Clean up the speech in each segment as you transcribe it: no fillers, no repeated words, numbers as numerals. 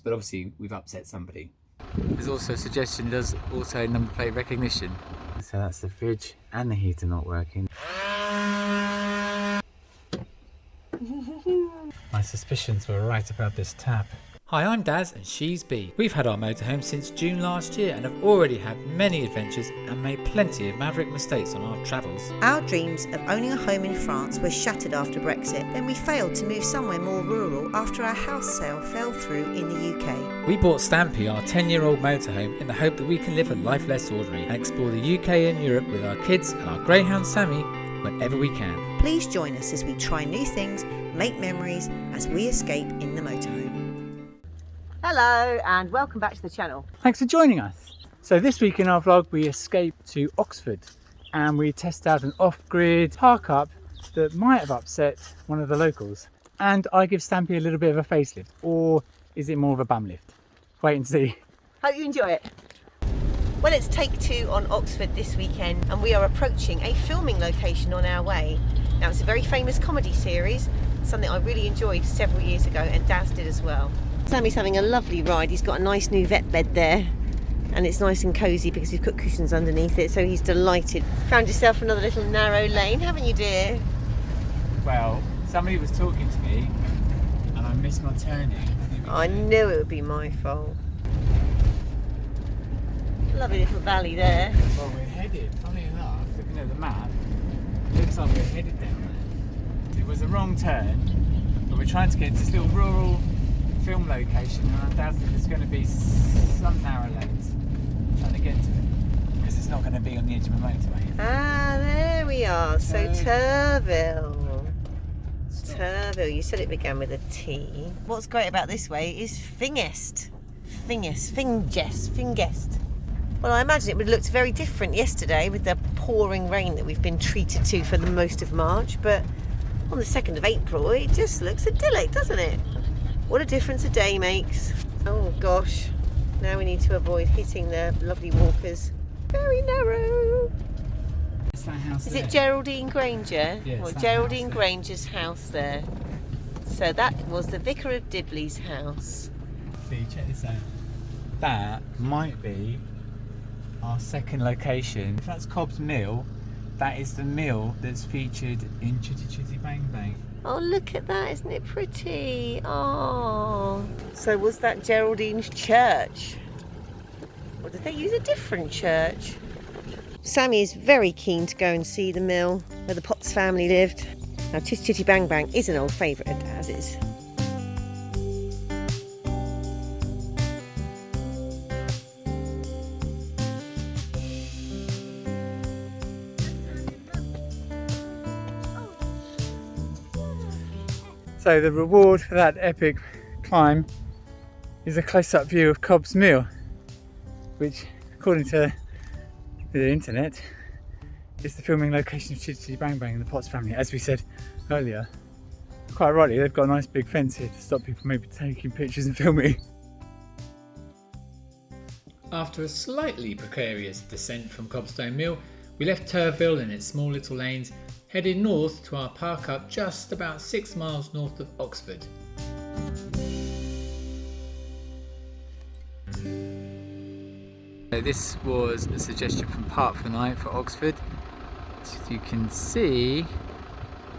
but obviously we've upset somebody. There's also a suggestion, does also number plate recognition. So that's the fridge and the heater not working. My suspicions were right about this tap. Hi, I'm Daz and she's Bee. We've had our motorhome since June last year and have already had many adventures and made plenty of maverick mistakes on our travels. Our dreams of owning a home in France were shattered after Brexit. Then we failed to move somewhere more rural after our house sale fell through in the UK. We bought Stampy, our 10-year-old motorhome, in the hope that we can live a life less ordinary and explore the UK and Europe with our kids and our greyhound Sammy whenever we can. Please join us as we try new things, make memories as we escape in the motorhome. Hello and welcome back to the channel. Thanks for joining us. So this week in our vlog we escape to Oxford and we test out an off-grid park up that might have upset one of the locals. And I give Stampy a little bit of a facelift, or is it more of a bum lift? Wait and see. Hope you enjoy it. Well, it's take 2 on Oxford this weekend and we are approaching a filming location on our way. Now it's a very famous comedy series, something I really enjoyed several years ago and Daz did as well. Sammy's having a lovely ride. He's got a nice new vet bed there and it's nice and cosy because we've put cushions underneath it, so he's delighted. Found yourself another little narrow lane, haven't you, dear? Well, somebody was talking to me and I missed my turning. I knew it would be my fault. Lovely little valley there. Well, we're headed, funny enough, looking at the map, it looks like we're headed down there. It was a wrong turn, but we're trying to get to this little rural film location and I doubt that there's going to be some narrow lanes trying to get to it because it's not going to be on the edge of a motorway. Ah, there we are. So Turville. Turville. You said it began with a T. What's great about this way is Fingest. Well, I imagine it would have looked very different yesterday with the pouring rain that we've been treated to for the most of March, but on the 2nd of April it just looks idyllic, doesn't it? What a difference a day makes. Oh gosh, now we need to avoid hitting the lovely walkers. Very narrow. What's that house Is there? it Geraldine Granger? Yes, Well, that Geraldine house there. Granger's house there. So that was the Vicar of Dibley's house. See, check this out. That might be our second location. If that's Cobb's Mill, that is the mill that's featured in Chitty Chitty Bang Bang. Oh, look at that, isn't it pretty? Oh. So was that Geraldine's church? Or did they use a different church? Sammy is very keen to go and see the mill where the Potts family lived. Now, Chitty Chitty Bang Bang is an old favourite of Daz's. So the reward for that epic climb is a close-up view of Cobb's Mill, which, according to the internet, is the filming location of Chitty Chitty Bang Bang and the Potts family. As we said earlier, quite rightly, they've got a nice big fence here to stop people maybe taking pictures and filming. After a slightly precarious descent from Cobstone Mill, we left Turville and its small little lanes, headed north to our park up just about 6 miles north of Oxford. So this was a suggestion from Park for the Night for Oxford. As you can see,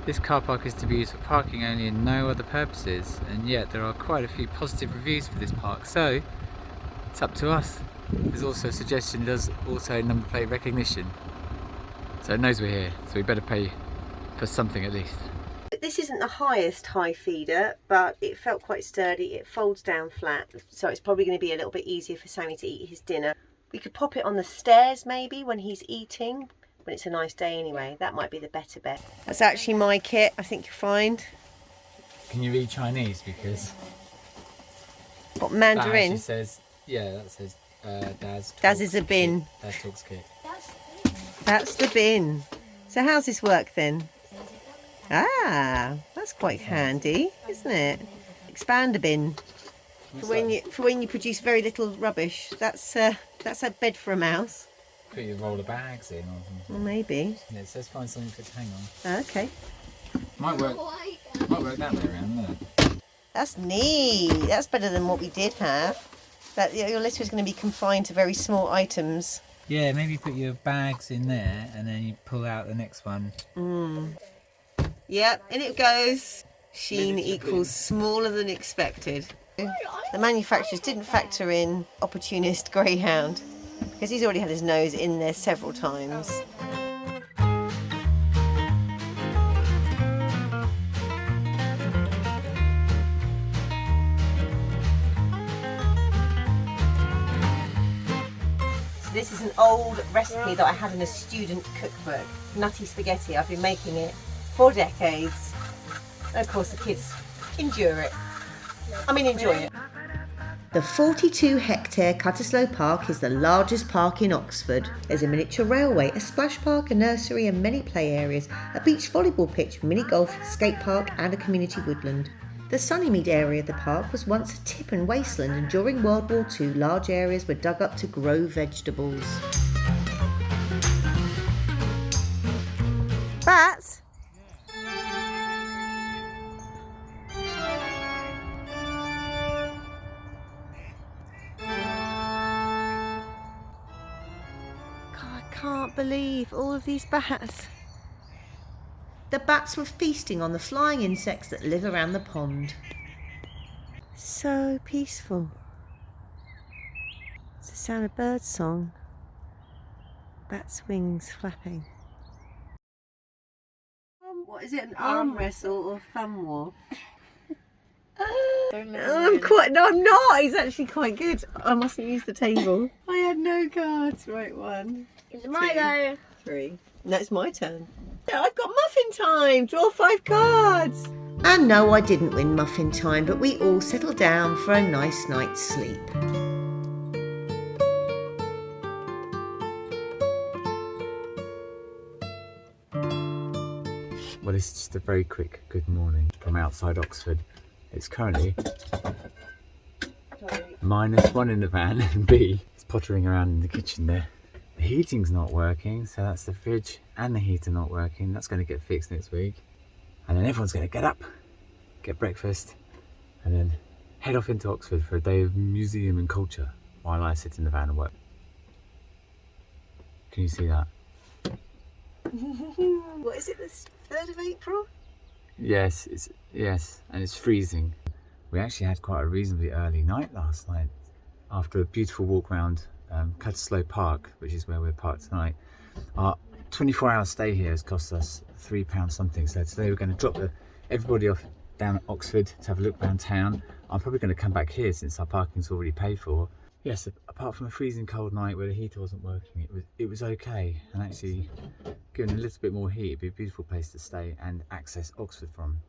this car park is to be used for parking only and no other purposes, and yet there are quite a few positive reviews for this park, so it's up to us. There's also a suggestion, does also number plate recognition, so it knows we're here, so we better pay for something at least. This isn't the highest high feeder, but it felt quite sturdy. It folds down flat, so it's probably going to be a little bit easier for Sammy to eat his dinner. We could pop it on the stairs maybe when he's eating, when it's a nice day anyway. That might be the better bet. That's actually my kit, I think you'll find. Can you read Chinese? Because What, that Mandarin? actually says, yeah, that says Daz. Daz is a bin. Daz talks kid. That's the bin. So how's this work then? Ah, that's quite handy, isn't it? Expand a bin. For when you produce very little rubbish. That's a bed for a mouse. Put your roll of bags in or something. Well, maybe. Yeah, it says find something to hang on. Okay. Might work that way around, won't it? That's neat. That's better than what we did have. That your list was going to be confined to very small items. Yeah, maybe put your bags in there and then you pull out the next one. Yep, in it goes. Sheen equals smaller than expected. The manufacturers didn't factor in opportunist greyhound because he's already had his nose in there several times. This is an old recipe that I had in a student cookbook. Nutty spaghetti. I've been making it for decades. And of course the kids endure it. Enjoy it. The 42-hectare Cutteslowe Park is the largest park in Oxford. There's a miniature railway, a splash park, a nursery and many play areas, a beach volleyball pitch, mini golf, skate park and a community woodland. The Sunnymead area of the park was once a tip and wasteland, and during World War II large areas were dug up to grow vegetables. Bats? God, I can't believe all of these bats. The bats were feasting on the flying insects that live around the pond. So peaceful. It's the sound of birdsong. Bats' wings flapping. What is it, an arm wrestle or thumb war? I'm not. He's actually quite good. I mustn't use the table. I had no cards. Right, 1. It's my go. 3. No, it's my turn. I've got muffin time. Draw 5 cards. And no, I didn't win muffin time, but we all settled down for a nice night's sleep. Well, this is just a very quick good morning from outside Oxford. It's currently -1 in the van and B is pottering around in the kitchen there. The heating's not working, so that's the fridge and the heater not working. That's going to get fixed next week. And then everyone's going to get up, get breakfast, and then head off into Oxford for a day of museum and culture while I sit in the van and work. Can you see that? What is it, the 3rd of April? Yes, and it's freezing. We actually had quite a reasonably early night last night after a beautiful walk around Cutteslowe Park, which is where we're parked tonight. Our 24-hour stay here has cost us £3 something, so today we're going to drop everybody off down at Oxford to have a look around town. I'm probably going to come back here since our parking's already paid for. Yes, apart from a freezing cold night where the heater wasn't working, it was okay, and actually given a little bit more heat it'd be a beautiful place to stay and access Oxford from.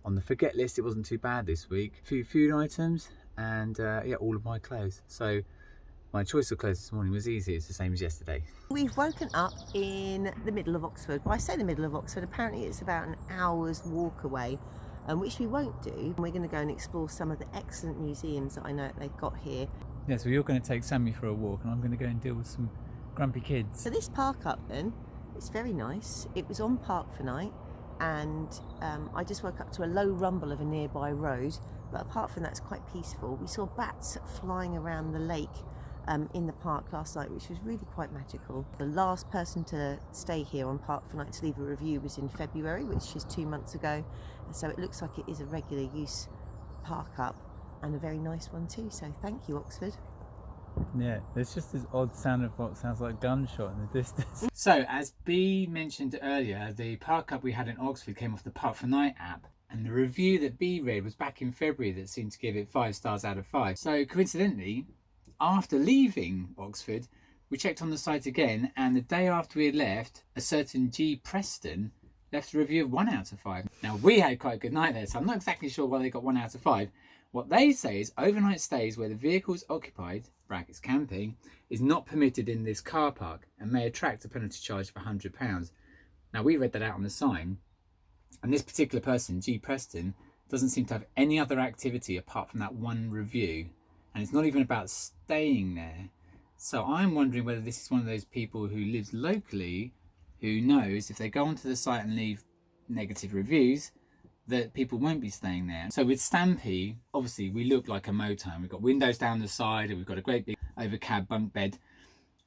On the forget list it wasn't too bad this week. A few food items and yeah, all of my clothes. So my choice of clothes this morning was easy. It's the same as yesterday. We've woken up in the middle of Oxford. Well, I say the middle of Oxford, apparently it's about an hour's walk away, which we won't do. We're going to go and explore some of the excellent museums that I know they've got here. Yeah, so you're going to take Sammy for a walk and I'm going to go and deal with some grumpy kids. So this park up then, it's very nice. It was on Park for Night, and I just woke up to a low rumble of a nearby road, but apart from that it's quite peaceful. We saw bats flying around the lake in the park last night, which was really quite magical. The last person to stay here on Park for Night to leave a review was in February, which is 2 months ago, so it looks like it is a regular use park up, and a very nice one too, so thank you, Oxford. Yeah, there's just this odd sound of what sounds like a gunshot in the distance. So, as Bee mentioned earlier, the park up we had in Oxford came off the Park for Night app, and the review that Bee read was back in February that seemed to give it 5 stars out of 5. So, coincidentally, after leaving Oxford, we checked on the site again, and the day after we had left, a certain G. Preston left a review of 1 out of 5. Now, we had quite a good night there, so I'm not exactly sure why they got 1 out of 5. What they say is overnight stays where the vehicle is occupied, brackets camping, is not permitted in this car park and may attract a penalty charge of £100. Now, we read that out on the sign, and this particular person, G. Preston, doesn't seem to have any other activity apart from that 1 review, and it's not even about staying there. So I'm wondering whether this is one of those people who lives locally, who knows if they go onto the site and leave negative reviews, that people won't be staying there. So with Stampy, obviously we look like a motorhome. We've got windows down the side and we've got a great big overcab bunk bed.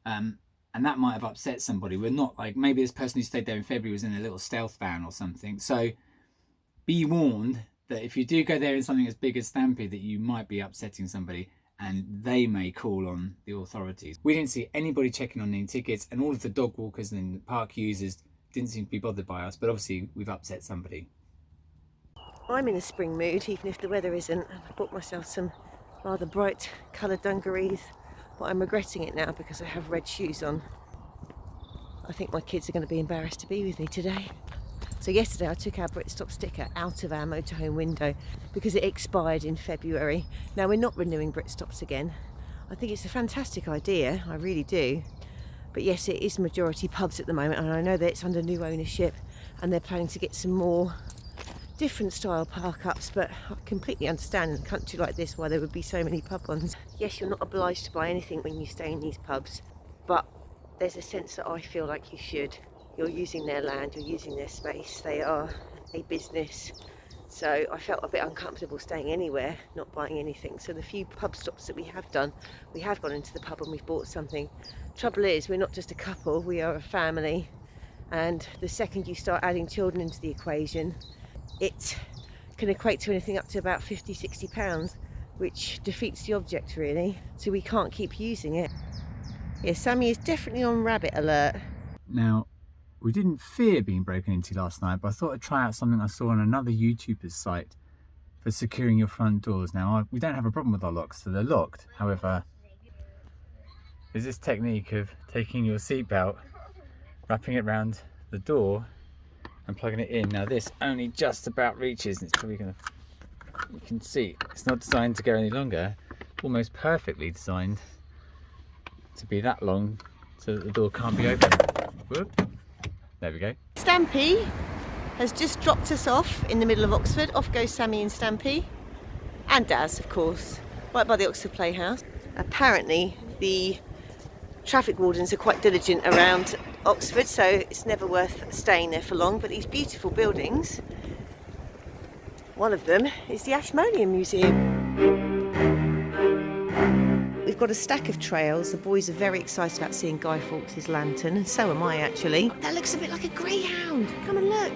And that might have upset somebody. We're not like, maybe this person who stayed there in February was in a little stealth van or something. So be warned that if you do go there in something as big as Stampy, that you might be upsetting somebody and they may call on the authorities. We didn't see anybody checking on any tickets, and all of the dog walkers and park users didn't seem to be bothered by us, but obviously we've upset somebody. I'm in a spring mood, even if the weather isn't. I bought myself some rather bright coloured dungarees, but I'm regretting it now because I have red shoes on. I think my kids are going to be embarrassed to be with me today. So yesterday I took our Britstop sticker out of our motorhome window because it expired in February. Now we're not renewing Britstops again. I think it's a fantastic idea, I really do. But yes, it is majority pubs at the moment, and I know that it's under new ownership and they're planning to get some more different style park-ups, but I completely understand in a country like this why there would be so many pub ones. Yes, you're not obliged to buy anything when you stay in these pubs, but there's a sense that I feel like you should. You're using their land, you're using their space, they are a business. So I felt a bit uncomfortable staying anywhere, not buying anything. So the few pub stops that we have done, we have gone into the pub and we've bought something. Trouble is, we're not just a couple, we are a family. And the second you start adding children into the equation, it can equate to anything up to about 50, 60 pounds, which defeats the object really. So we can't keep using it. Yeah, Sammy is definitely on rabbit alert. Now, we didn't fear being broken into last night, but I thought I'd try out something I saw on another YouTuber's site for securing your front doors. Now, we don't have a problem with our locks, so they're locked. However, there's this technique of taking your seatbelt, wrapping it around the door and plugging it in. Now this only just about reaches, and it's probably going to, you can see, it's not designed to go any longer, almost perfectly designed to be that long so that the door can't be open. Whoop. There we go. Stampy has just dropped us off in the middle of Oxford. Off goes Sammy and Stampy, and Daz, of course, right by the Oxford Playhouse. Apparently the traffic wardens are quite diligent around Oxford, so it's never worth staying there for long. But these beautiful buildings, one of them is the Ashmolean Museum. We've got a stack of trails. The boys are very excited about seeing Guy Fawkes' lantern, and so am I actually. That looks a bit like a greyhound. Come and look.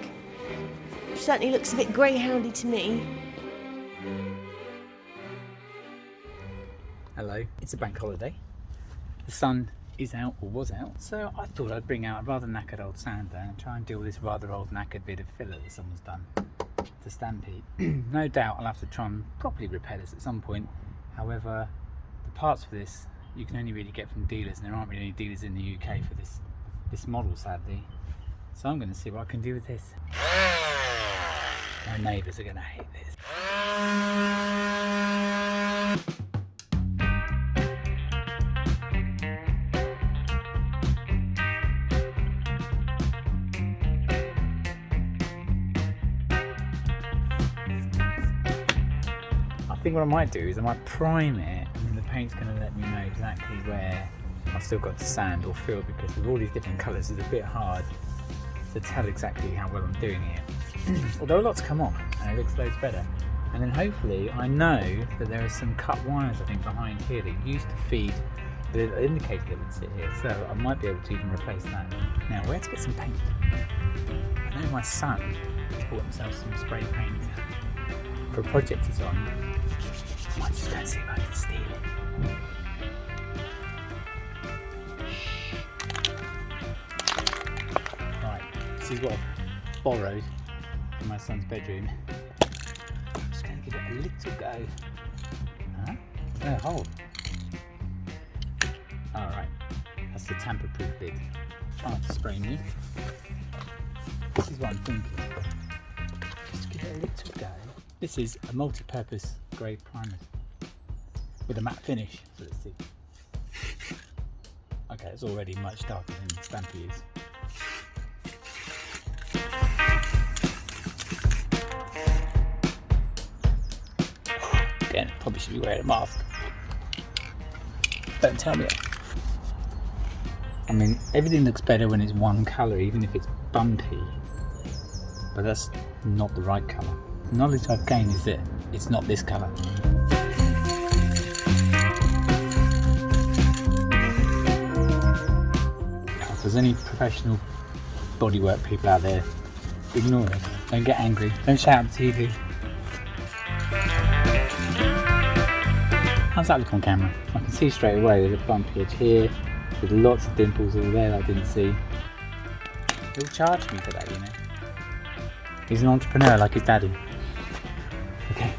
It certainly looks a bit greyhoundy to me. Hello, it's a bank holiday. The sun is out, or was out, so I thought I'd bring out a rather knackered old sander and try and deal with this rather old knackered bit of filler that someone's done to Stampy. No doubt I'll have to try and properly repair this at some point. However, the parts for this you can only really get from dealers, and there aren't really any dealers in the UK for this model, sadly. So I'm going to see what I can do with this. My neighbours are going to hate this. I think what I might do is I might prime it, and the paint's going to let me know exactly where I've still got to sand or fill, because with all these different colours it's a bit hard to tell exactly how well I'm doing it. Although a lot's come off and it looks loads better. And then hopefully, I know that there are some cut wires I think behind here that used to feed the indicator that would sit here, so I might be able to even replace that. Now, where to get some paint? I know my son has bought himself some spray paint for a project he's on. I might just go and see if I can steal it. Right, this is what I've borrowed from my son's bedroom. I'm just going to give it a little go. Huh? No hole. Alright, that's the tamper-proof bit. Try not to spray me. This is what I'm thinking. Just give it a little go. This is a multi-purpose grey primer with a matte finish, so let's see. Okay, it's already much darker than Stampy is. Again, probably should be wearing a mask. Don't tell me that. I mean, everything looks better when it's one colour, even if it's bumpy. But that's not the right colour. The knowledge I've gained is that it's not this colour. If there's any professional bodywork people out there, ignore it. Don't get angry. Don't shout at the TV. How's that look on camera? I can see straight away there's a bumpy edge here with lots of dimples all there that I didn't see. He'll charge me for that, you know. He's an entrepreneur like his daddy. Okay.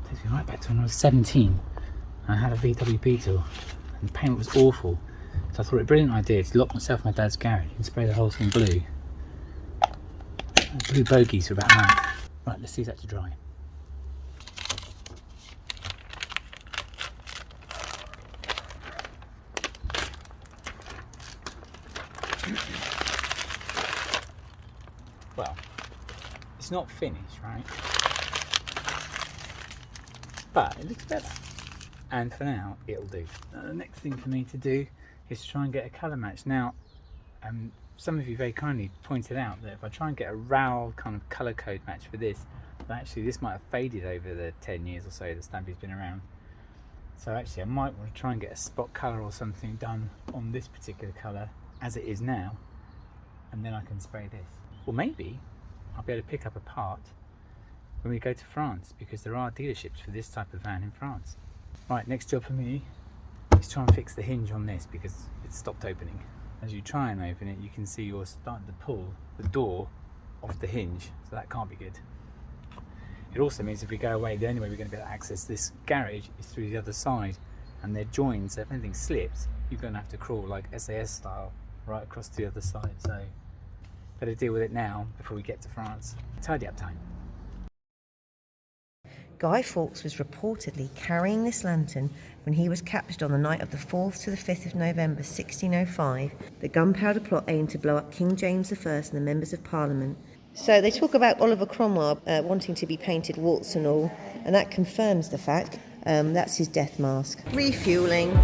Takes me right back to when I was 17. I had a VW Beetle and the paint was awful. So I thought it a brilliant idea to lock myself in my dad's garage and spray the whole thing blue. Blue bogies for about a month. Right, let's leave that to dry. Well, it's not finished, right? But it looks better. And for now, it'll do. Now, the next thing for me to do is to try and get a colour match. Now, some of you very kindly pointed out that if I try and get a RAL kind of colour code match for this, that actually this might have faded over the 10 years or so that Stampy's been around. So actually I might want to try and get a spot colour or something done on this particular colour as it is now, and then I can spray this. Or maybe I'll be able to pick up a part when we go to France, because there are dealerships for this type of van in France. Right, next job for me is try and fix the hinge on this because it's stopped opening. As you try and open it, you can see you're starting to pull the door off the hinge, so that can't be good. It also means if we go away, the only way we're going to be able to access this garage is through the other side, and they're joined, so if anything slips, you're going to have to crawl like SAS style right across to the other side. So better deal with it now before we get to France. Tidy up time. Guy Fawkes was reportedly carrying this lantern when he was captured on the night of the 4th to the 5th of November 1605. The gunpowder plot aimed to blow up King James I and the members of Parliament. So they talk about Oliver Cromwell wanting to be painted warts and all, and that confirms the fact. That's his death mask. Refuelling.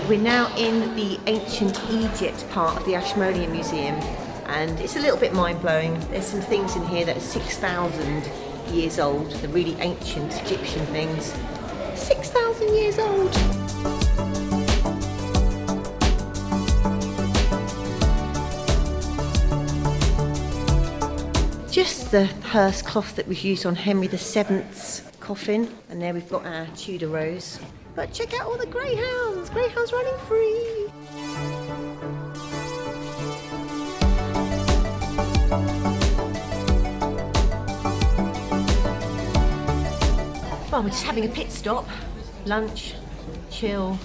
We're now in the ancient Egypt part of the Ashmolean Museum, and it's a little bit mind-blowing. There's some things in here that are 6,000 years old, the really ancient Egyptian things. 6,000 years old! Just the hearse cloth that was used on Henry VII's coffin, and there we've got our Tudor rose. But check out all the greyhounds! Greyhounds running free! Well, we're just having a pit stop, lunch, chill,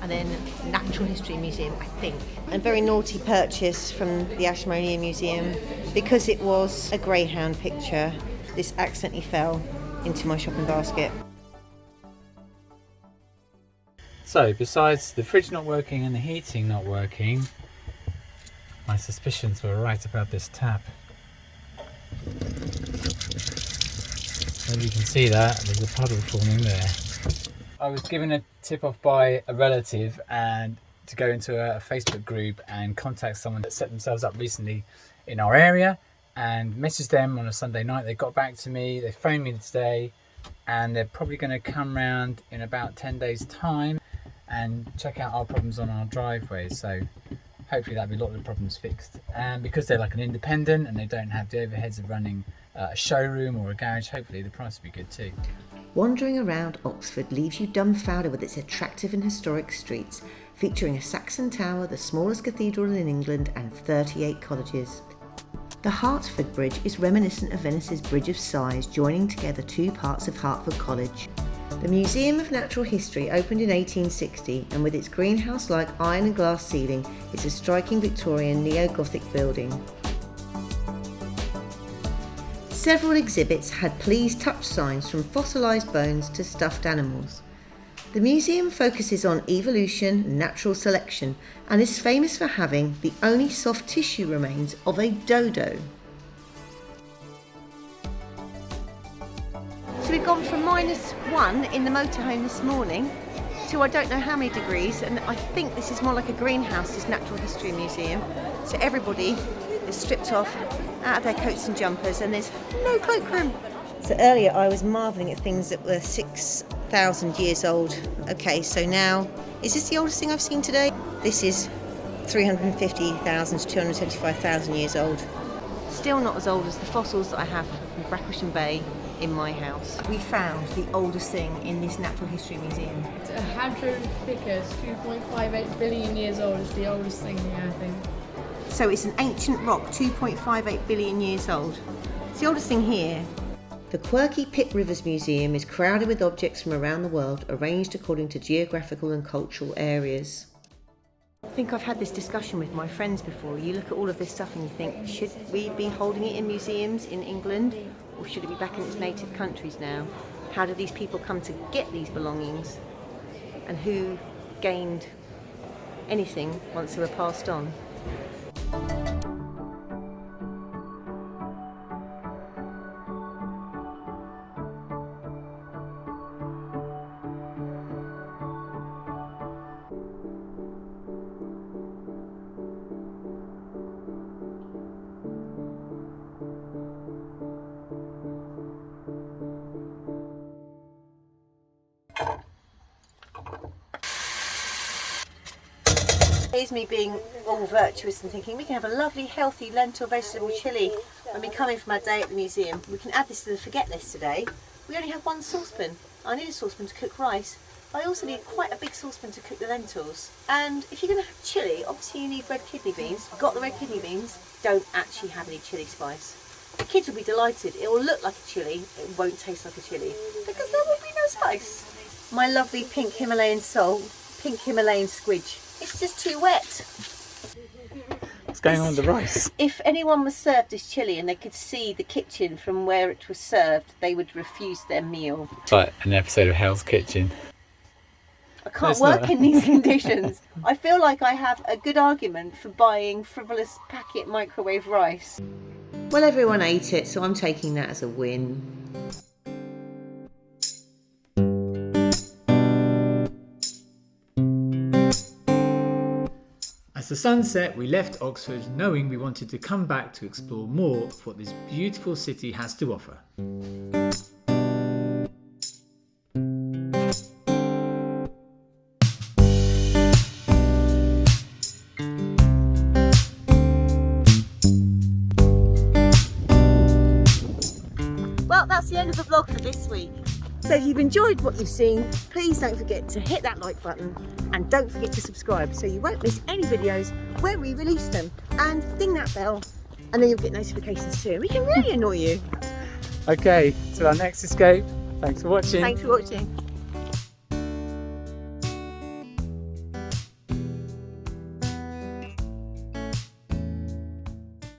and then Natural History Museum, I think. And very naughty purchase from the Ashmolean Museum. Because it was a greyhound picture, this accidentally fell into my shopping basket. So, besides the fridge not working and the heating not working, my suspicions were right about this tap. Maybe you can see that, there's a puddle forming there. I was given a tip off by a relative and to go into a Facebook group and contact someone that set themselves up recently in our area, and messaged them on a Sunday night. They got back to me, they phoned me today, and they're probably going to come round in about 10 days time and check out our problems on our driveway. So hopefully that'll be a lot of the problems fixed. And because they're like an independent and they don't have the overheads of running a showroom or a garage, hopefully the price will be good too. Wandering around Oxford leaves you dumbfounded with its attractive and historic streets, featuring a Saxon tower, the smallest cathedral in England, and 38 colleges. The Hertford Bridge is reminiscent of Venice's Bridge of Sighs, joining together two parts of Hertford College. The Museum of Natural History opened in 1860 and with its greenhouse-like iron and glass ceiling, it's a striking Victorian neo-Gothic building. Several exhibits had please touch signs from fossilised bones to stuffed animals. The museum focuses on evolution and natural selection and is famous for having the only soft tissue remains of a dodo. So we've gone from -1 in the motorhome this morning to I don't know how many degrees, and I think this is more like a greenhouse, this Natural History Museum. So everybody is stripped off, out of their coats and jumpers, and there's no cloakroom. So earlier I was marvelling at things that were 6,000 years old. Okay, so now, is this the oldest thing I've seen today? This is 350,000 to 275,000 years old. Still not as old as the fossils that I have from Bracklesham Bay in my house. We found the oldest thing in this Natural History Museum. It's a Hadropithecus, 2.58 billion years old. It's the oldest thing here, I think. So it's an ancient rock, 2.58 billion years old. It's the oldest thing here. The quirky Pitt Rivers Museum is crowded with objects from around the world, arranged according to geographical and cultural areas. I think I've had this discussion with my friends before. You look at all of this stuff and you think, should we be holding it in museums in England, or should it be back in its native countries now? How do these people come to get these belongings? And who gained anything once they were passed on? Here's me being all virtuous and thinking we can have a lovely healthy lentil vegetable chilli when we come in from our day at the museum. We can add this to the forget list today. We only have one saucepan. I need a saucepan to cook rice. I also need quite a big saucepan to cook the lentils. And if you're going to have chilli, obviously you need red kidney beans. Got the red kidney beans, don't actually have any chilli spice. The kids will be delighted. It will look like a chilli, it won't taste like a chilli because there will be no spice. My lovely pink Himalayan salt, pink Himalayan squidge. It's just too wet. What's going on with the rice? If anyone was served this chilli and they could see the kitchen from where it was served, they would refuse their meal. It's like an episode of Hell's Kitchen. I can't work in these conditions. I feel like I have a good argument for buying frivolous packet microwave rice. Well, everyone ate it, so I'm taking that as a win. As the sun set, we left Oxford knowing we wanted to come back to explore more of what this beautiful city has to offer. Well, that's the end of the vlog for this week. So if you've enjoyed what you've seen, please don't forget to hit that like button and don't forget to subscribe so you won't miss any videos when we release them. And ding that bell and then you'll get notifications too. We can really annoy you. Okay, till our next escape. Thanks for watching. Thanks for watching.